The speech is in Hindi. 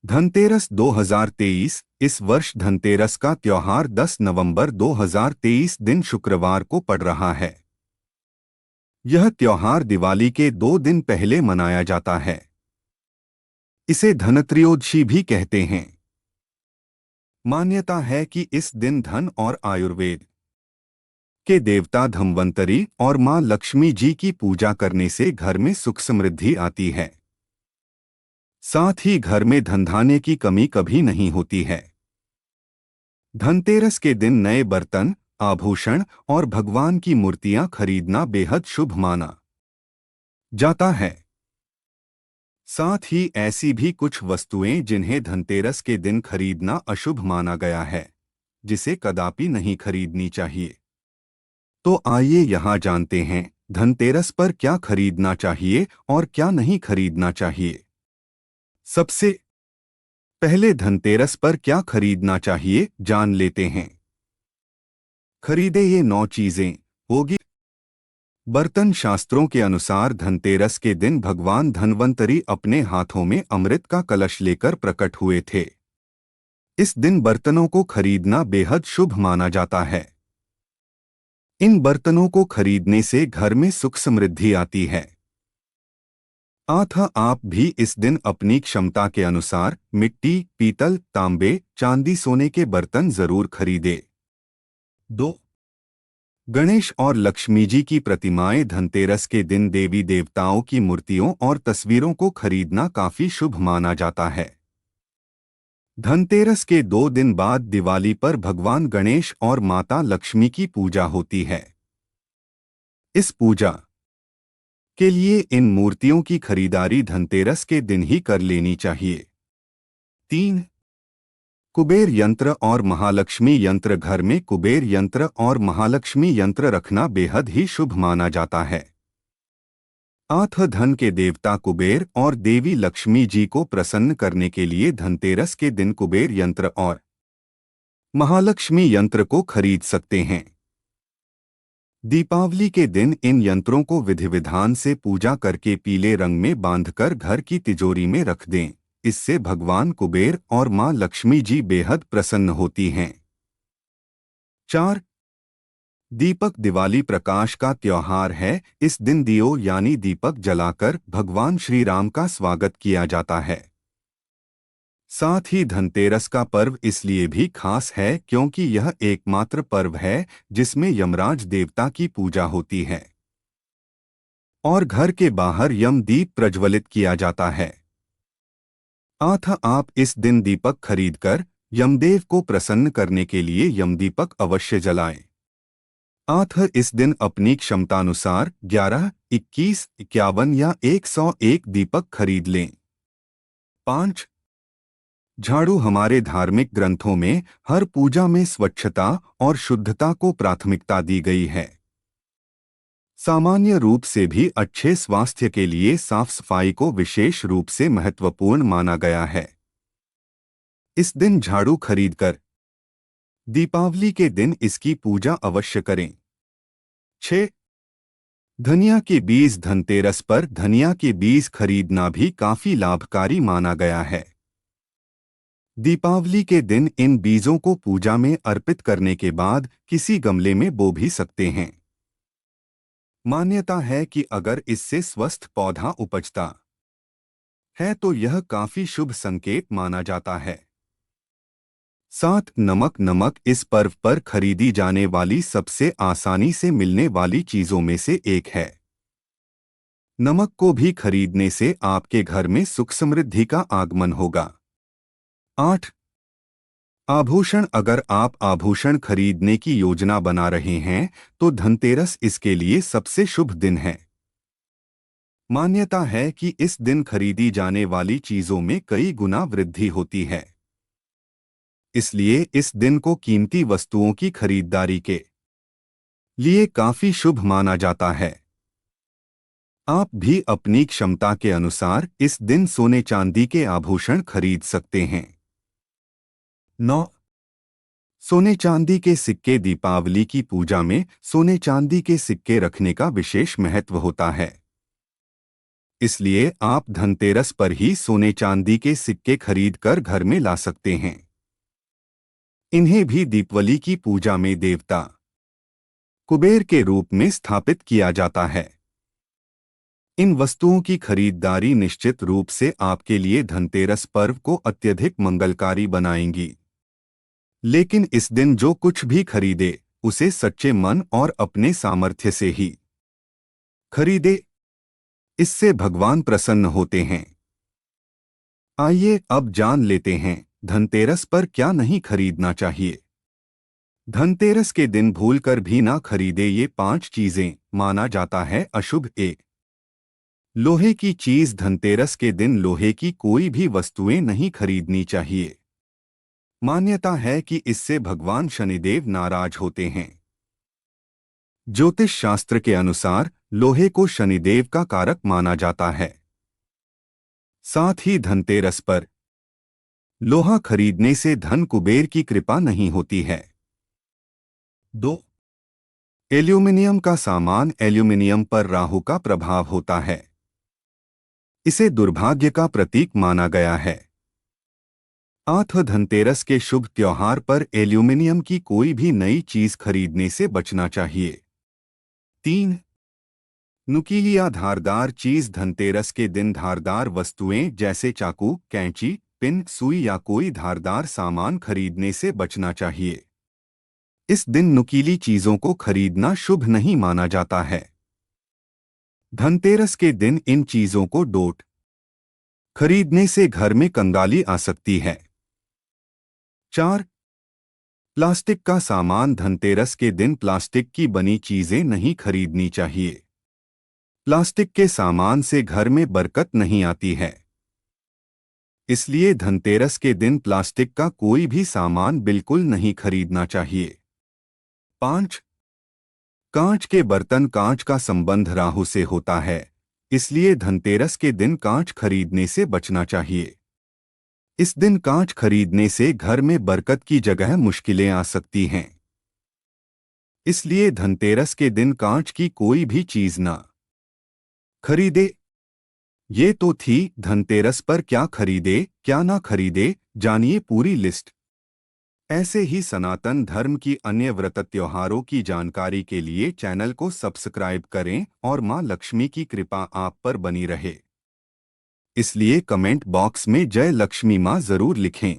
धनतेरस 2023। इस वर्ष धनतेरस का त्योहार 10 नवंबर 2023 दिन शुक्रवार को पड़ रहा है। यह त्योहार दिवाली के 2 दिन पहले मनाया जाता है। इसे धनत्रयोदशी भी कहते हैं। मान्यता है कि इस दिन धन और आयुर्वेद के देवता धन्वंतरी और मां लक्ष्मी जी की पूजा करने से घर में सुख समृद्धि आती है। साथ ही घर में धनधान्य की कमी कभी नहीं होती है। धनतेरस के दिन नए बर्तन, आभूषण और भगवान की मूर्तियां खरीदना बेहद शुभ माना जाता है। साथ ही ऐसी भी कुछ वस्तुएं जिन्हें धनतेरस के दिन खरीदना अशुभ माना गया है, जिसे कदापि नहीं खरीदनी चाहिए। तो आइए यहाँ जानते हैं धनतेरस पर क्या खरीदना चाहिए और क्या नहीं खरीदना चाहिए। सबसे पहले धनतेरस पर क्या खरीदना चाहिए जान लेते हैं। खरीदे ये 9 चीजें होगी। बर्तन शास्त्रों के अनुसार धनतेरस के दिन भगवान धन्वंतरी अपने हाथों में अमृत का कलश लेकर प्रकट हुए थे। इस दिन बर्तनों को खरीदना बेहद शुभ माना जाता है। इन बर्तनों को खरीदने से घर में सुख समृद्धि आती है। आप भी इस दिन अपनी क्षमता के अनुसार मिट्टी, पीतल, तांबे, चांदी, सोने के बर्तन जरूर खरीदें। 2. गणेश और लक्ष्मी जी की प्रतिमाएं। धनतेरस के दिन देवी देवताओं की मूर्तियों और तस्वीरों को खरीदना काफी शुभ माना जाता है। धनतेरस के 2 दिन बाद दिवाली पर भगवान गणेश और माता लक्ष्मी की पूजा होती है। इस पूजा के लिए इन मूर्तियों की खरीदारी धनतेरस के दिन ही कर लेनी चाहिए। 3. कुबेर यंत्र और महालक्ष्मी यंत्र। घर में कुबेर यंत्र और महालक्ष्मी यंत्र रखना बेहद ही शुभ माना जाता है। धन के देवता कुबेर और देवी लक्ष्मी जी को प्रसन्न करने के लिए धनतेरस के दिन कुबेर यंत्र और महालक्ष्मी यंत्र को खरीद सकते हैं। दीपावली के दिन इन यंत्रों को विधि विधान से पूजा करके पीले रंग में बांधकर घर की तिजोरी में रख दें। इससे भगवान कुबेर और मां लक्ष्मी जी बेहद प्रसन्न होती हैं। 4. दीपक। दिवाली प्रकाश का त्योहार है। इस दिन दियो यानी दीपक जलाकर भगवान श्री राम का स्वागत किया जाता है। साथ ही धनतेरस का पर्व इसलिए भी खास है क्योंकि यह एकमात्र पर्व है जिसमें यमराज देवता की पूजा होती है और घर के बाहर यम दीप प्रज्वलित किया जाता है। आप इस दिन दीपक खरीदकर यमदेव को प्रसन्न करने के लिए यमदीपक अवश्य जलाएं। इस दिन अपनी क्षमतानुसार 11, 21, 51 या 101 दीपक खरीद लें। 5. झाड़ू। हमारे धार्मिक ग्रंथों में हर पूजा में स्वच्छता और शुद्धता को प्राथमिकता दी गई है। सामान्य रूप से भी अच्छे स्वास्थ्य के लिए साफ सफाई को विशेष रूप से महत्वपूर्ण माना गया है। इस दिन झाड़ू खरीदकर दीपावली के दिन इसकी पूजा अवश्य करें। 6. धनिया के बीज। धनतेरस पर धनिया के बीज खरीदना भी काफी लाभकारी माना गया है। दीपावली के दिन इन बीजों को पूजा में अर्पित करने के बाद किसी गमले में बो भी सकते हैं। मान्यता है कि अगर इससे स्वस्थ पौधा उपजता है तो यह काफी शुभ संकेत माना जाता है। 7. नमक। नमक इस पर्व पर खरीदी जाने वाली सबसे आसानी से मिलने वाली चीजों में से एक है। नमक को भी खरीदने से आपके घर में सुख समृद्धि का आगमन होगा। 8. आभूषण। अगर आप आभूषण खरीदने की योजना बना रहे हैं तो धनतेरस इसके लिए सबसे शुभ दिन है। मान्यता है कि इस दिन खरीदी जाने वाली चीजों में कई गुना वृद्धि होती है। इसलिए इस दिन को कीमती वस्तुओं की खरीदारी के लिए काफी शुभ माना जाता है। आप भी अपनी क्षमता के अनुसार इस दिन सोने चांदी के आभूषण खरीद सकते हैं। 9. सोने चांदी के सिक्के। दीपावली की पूजा में सोने चांदी के सिक्के रखने का विशेष महत्व होता है। इसलिए आप धनतेरस पर ही सोने चांदी के सिक्के खरीद कर घर में ला सकते हैं। इन्हें भी दीपावली की पूजा में देवता कुबेर के रूप में स्थापित किया जाता है। इन वस्तुओं की खरीदारी निश्चित रूप से आपके लिए धनतेरस पर्व को अत्यधिक मंगलकारी बनाएंगी। लेकिन इस दिन जो कुछ भी खरीदे उसे सच्चे मन और अपने सामर्थ्य से ही खरीदे। इससे भगवान प्रसन्न होते हैं। आइए अब जान लेते हैं धनतेरस पर क्या नहीं खरीदना चाहिए। धनतेरस के दिन भूलकर भी ना खरीदे ये 5 चीजें माना जाता है अशुभ। लोहे की चीज धनतेरस के दिन लोहे की कोई भी वस्तुएं नहीं खरीदनी चाहिए। मान्यता है कि इससे भगवान शनिदेव नाराज होते हैं। ज्योतिष शास्त्र के अनुसार लोहे को शनिदेव का कारक माना जाता है। साथ ही धनतेरस पर लोहा खरीदने से धन कुबेर की कृपा नहीं होती है। 2. एल्यूमिनियम का सामान एल्यूमिनियम पर राहु का प्रभाव होता है। इसे दुर्भाग्य का प्रतीक माना गया है। धनतेरस के शुभ त्योहार पर एल्यूमिनियम की कोई भी नई चीज खरीदने से बचना चाहिए। 3. नुकीली या धारदार चीज धनतेरस के दिन धारदार वस्तुएं जैसे चाकू, कैंची, पिन, सुई या कोई धारदार सामान खरीदने से बचना चाहिए। इस दिन नुकीली चीजों को खरीदना शुभ नहीं माना जाता है। धनतेरस के दिन इन चीजों को डोट खरीदने से घर में कंगाली आ सकती है। 4. प्लास्टिक का सामान धनतेरस के दिन प्लास्टिक की बनी चीजें नहीं खरीदनी चाहिए। प्लास्टिक के सामान से घर में बरकत नहीं आती है। इसलिए धनतेरस के दिन प्लास्टिक का कोई भी सामान बिल्कुल नहीं खरीदना चाहिए। 5. कांच के बर्तन कांच का संबंध राहु से होता है, इसलिए धनतेरस के दिन कांच खरीदने से बचना चाहिए। इस दिन कांच खरीदने से घर में बरकत की जगह मुश्किलें आ सकती हैं। इसलिए धनतेरस के दिन कांच की कोई भी चीज ना खरीदे। ये तो थी धनतेरस पर क्या खरीदे क्या ना खरीदे, जानिए पूरी लिस्ट। ऐसे ही सनातन धर्म की अन्य व्रत त्योहारों की जानकारी के लिए चैनल को सब्सक्राइब करें और मां लक्ष्मी की कृपा आप पर बनी रहे। इसलिए कमेंट बॉक्स में जय लक्ष्मी मां जरूर लिखें।